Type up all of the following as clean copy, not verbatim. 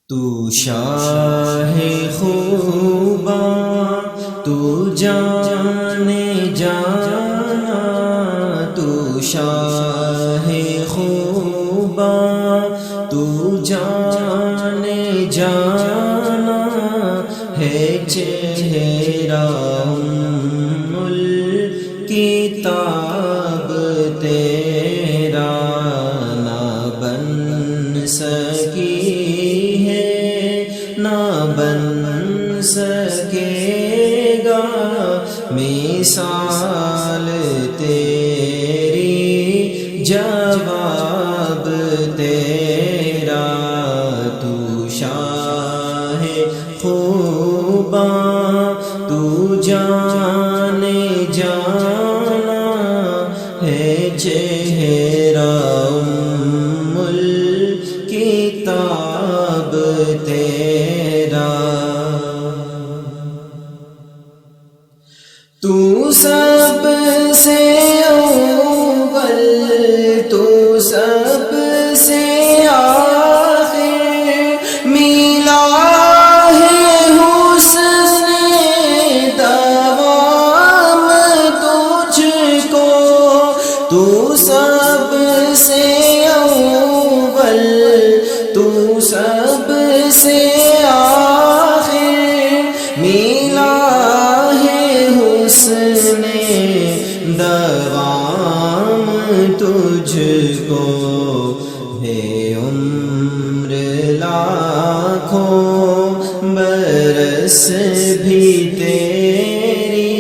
تو شاہ خوباں تو جانے جانا، تو شاہ خوباں تو جانے جانا ہے چہرہ ام الکتاب تیرا، نہ بن سکی ہے نہ بن سکے گا مثال تیری، جواب تیرا۔ تو شاہ خوباں تو جانے جانا ہے چہرہ ام الکتاب تیرا۔ تو سب سے اول، تو سب سے آخر، ملا ہے حسن دوام تجھ کو۔ تو سب سے اول، تو سب سے آخر، ملا حسن دوام تجھ کو۔ ہے عمر لاکھوں برس بھی تیری،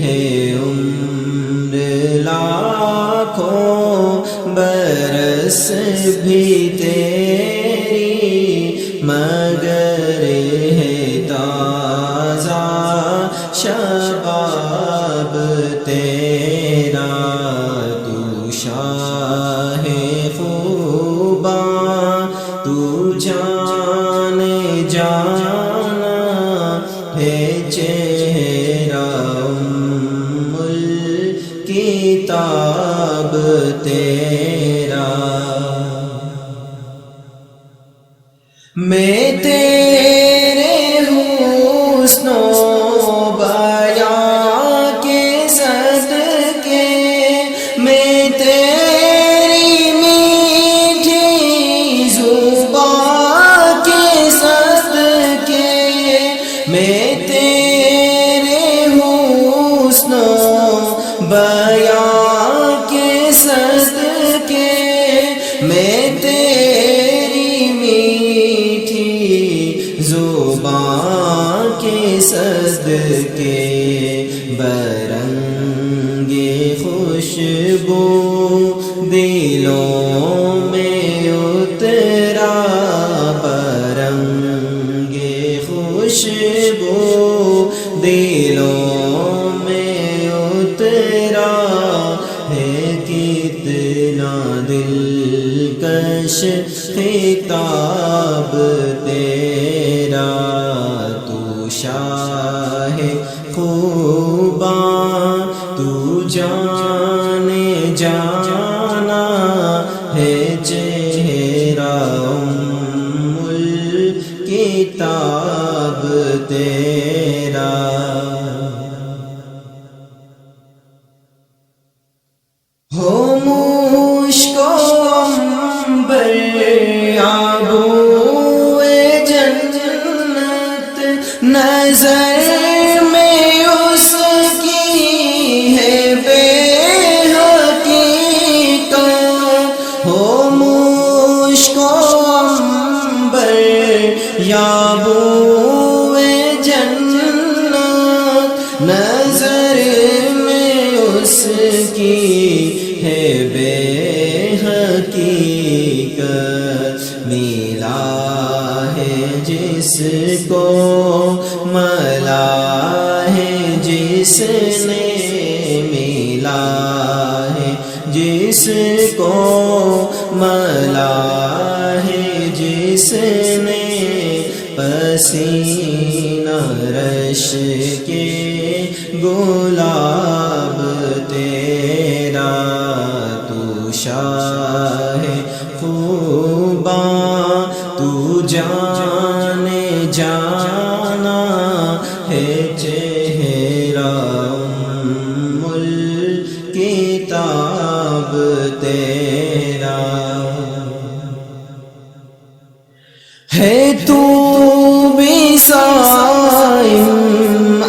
ہے عمر لاکھوں برس بھی تیری، مگر ہے تازہ شباب تیرا۔ تو شاہ خوباں تو جانے جانا ہے چہرہ ام الکتاب تیرا۔ میں تیرے حسن و بیاں کے صدقے، میں تیری میٹھی زبان کے صدقے، میں تیرے حسن و بیاں کے صدقے، میں تیری میٹھی زبان کے صدقے، برنگ خوشبو دلوں میں اترا، برنگ خوشبو دلوں میں اترا، ہے کتنا دلکش خطاب تیرا۔ تو شاہ خوباں تو جانے جانا ہے چہرہ ام الکتاب تیرا۔ ہو مشک و عنبر آبوئے جنت، نظر میں اس کی ہے بے حقیقت۔ ہو مشک و عنبر آبوئے جنت، نظر میں اس کی ہے بے حقیقت۔ ملا ہے جس کو ملا ہے جس نے، ملا ہے جس کو ملا ہے جس نے، پسینہ رش کے گلاب تیرا۔ تو شاہ خوباں تو جانے جانا ہے چہرہ ام الکتاب تیرا، ہے تو بھی صائم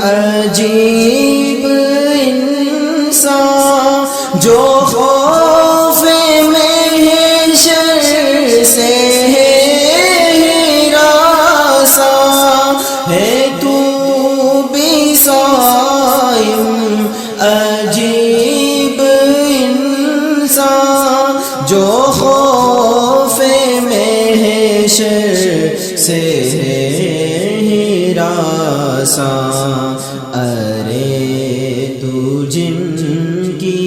عجیب انسان جو خوف محشر سے ہے ہراساں، ہے تو بھی صائم عجیب انسان جو خوف محشر سے ہے ہراساں، ارے تو جن کی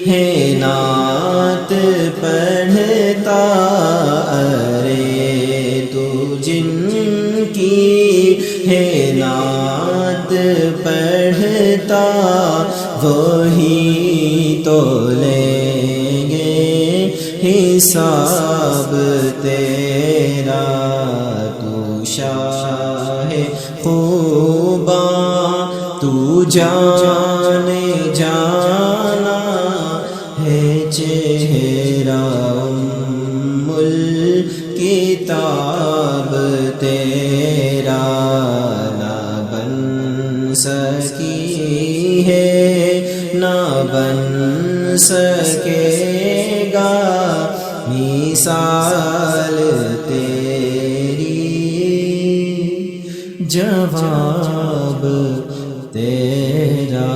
ہے نعت پڑھتا، ارے تو جن کی ہے نعت پڑھتا، وہی تو لیں گے حساب تیرا، تو شاہ خوباں تو جانے جانا ہے چہرہ ام الکتاب تیرا، نہ بن سکی ہے نہ بن سکے گا مثال تیری، جواب تیرا،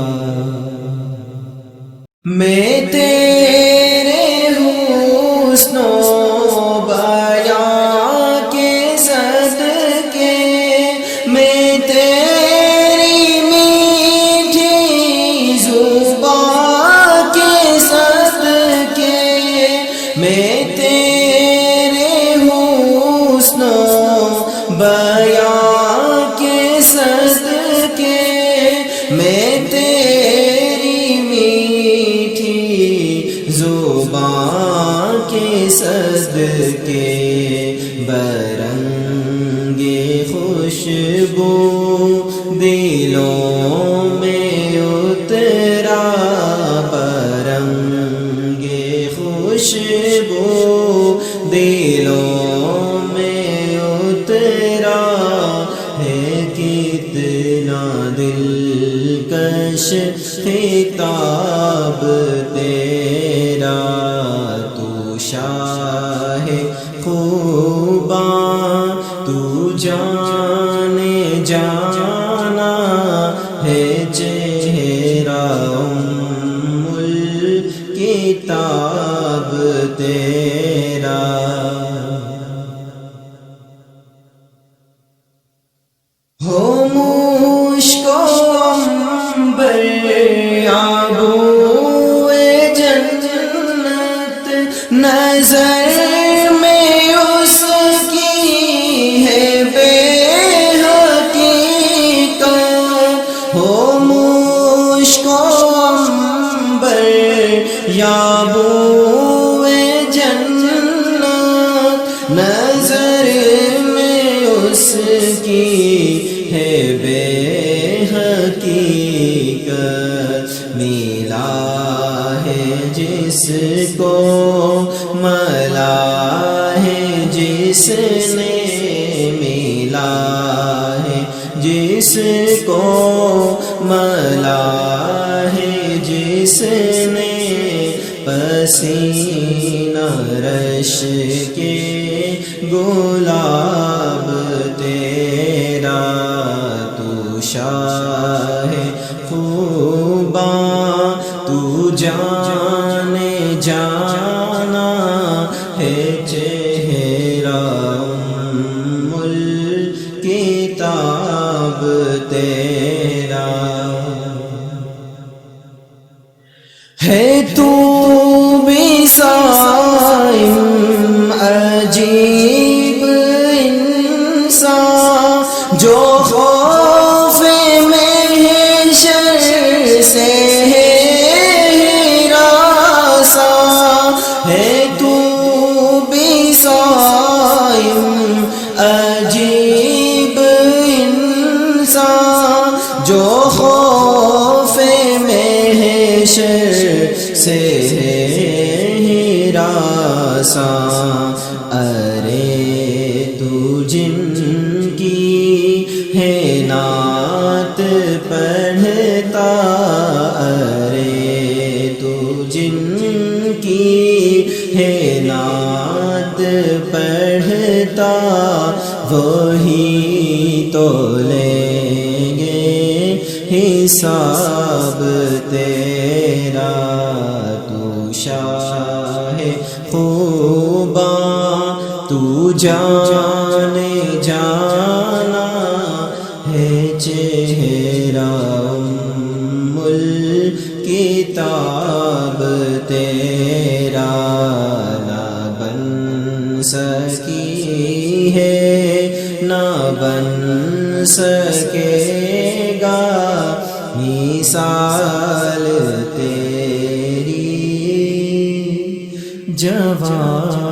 میں تیرے حسن و بیان کے صدقے، میں تیری میٹھی زبان کے صدقے، میں تیرے حسن و بیان کے صدقے، میں تیری میٹھی زبان کے صدقے، برنگ خوشبو دلوں میں اترا، برنگ خوشبو دلوں میں اترا، ہے کتنا دلکش خطاب تیرا، تو شاہ خوباں تو جانے جانا ہے چہرہ ام الکتاب تیرا، ہو مشک و عنبر آبوئے جنت، نظر میں اس کی ہے بے حقیقت، ہو مشک و عنبر آبوئے جنت، نظر میں اس کی ہے بے حقیقت، ملا ہے جس کو ملا ہے جس نے، ملا ہے جس کو ملا ہے جس نے، پسینہ رش کے گلاب تیرا، تو شاہ خوباں تو جانے جانا ہے چہرہ ام الکتاب تیرا، ہے تو بھی صائم عجیب انسان جو خوف محشر سے ہے ہراساں، ہے تو بھی صائم عجیب انسان جو خوف محشر سے ہراساں، ارے تو جن کی ہے نعت پڑھتا، ارے تو جن کی ہے نعت پڑھتا، وہی تو لیں گے حساب تیرا، تو شاہ خوباں تو جانے جانا ہے، چہرہ ام الکتاب تیرا نہ بن سکی ہے، نہ بن سکے گا مثال تیری، جوان